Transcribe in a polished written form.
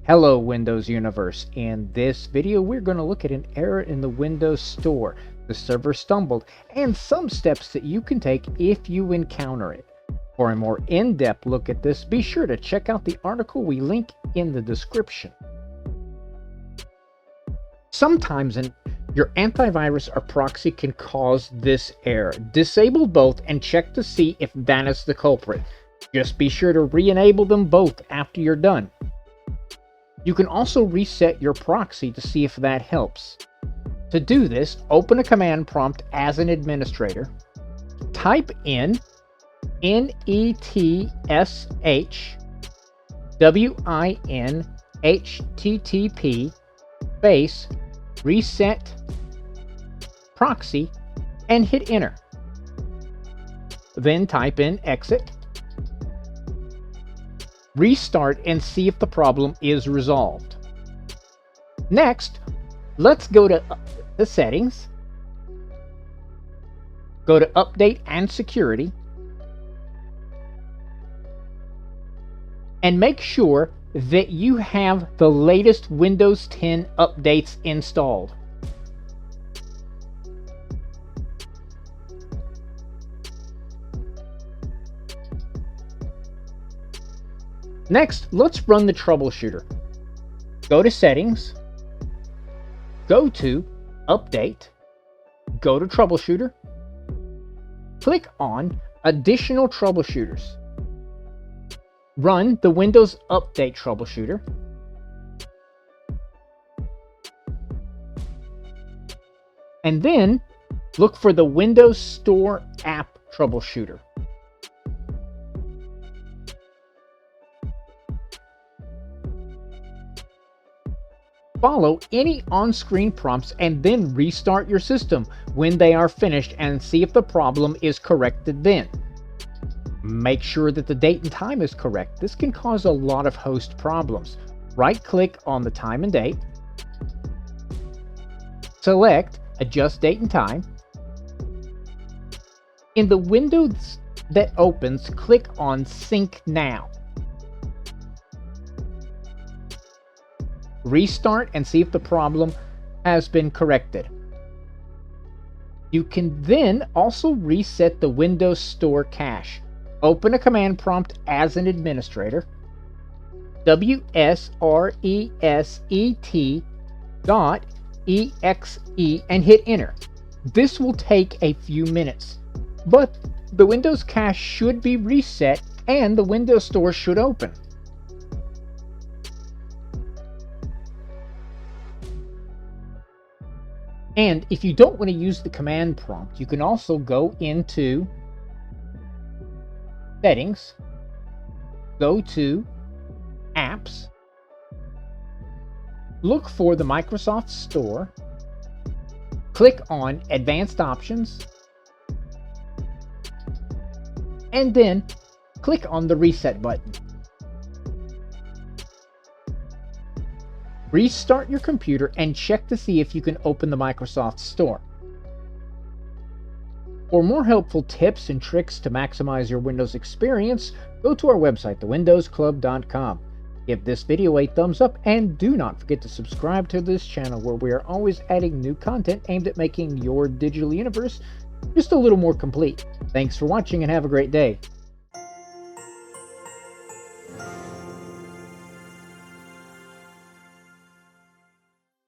Hello Windows Universe. In this video we're going to look at an error in the Windows Store. The server stumbled and some steps that you can take if you encounter it. For a more in-depth look at this, be sure to check out the article we link in the description. Sometimes your antivirus or proxy can cause this error. Disable both and check to see if that is the culprit. Just be sure to re-enable them both after you're done. You can also reset your proxy to see if that helps. To do this, open a command prompt as an administrator. Type in NETSHWINHTTP reset proxy and hit enter. Then type in exit. Restart and see if the problem is resolved. Next, let's go to the settings, go to update and security, and make sure that you have the latest Windows 10 updates installed. Next, let's run the troubleshooter. Go to settings, go to update, go to troubleshooter, click on additional troubleshooters. Run the Windows Update troubleshooter. And then look for the Windows Store app troubleshooter. Follow any on-screen prompts and then restart your system when they are finished and see if the problem is corrected then. Make sure that the date and time is correct. This can cause a lot of host problems. Right-click on the time and date. Select Adjust Date and Time. In the window that opens, click on Sync Now. Restart and see if the problem has been corrected. You can then also reset the Windows Store cache. Open a command prompt as an administrator. WSRESET.exe and hit enter. This will take a few minutes, but the Windows cache should be reset and the Windows Store should open. And if you don't want to use the command prompt, you can also go into Settings, go to Apps, look for the Microsoft Store, click on Advanced Options, and then click on the Reset button. Restart your computer and check to see if you can open the Microsoft Store. For more helpful tips and tricks to maximize your Windows experience, go to our website, thewindowsclub.com. Give this video a thumbs up and do not forget to subscribe to this channel where we are always adding new content aimed at making your digital universe just a little more complete. Thanks for watching and have a great day.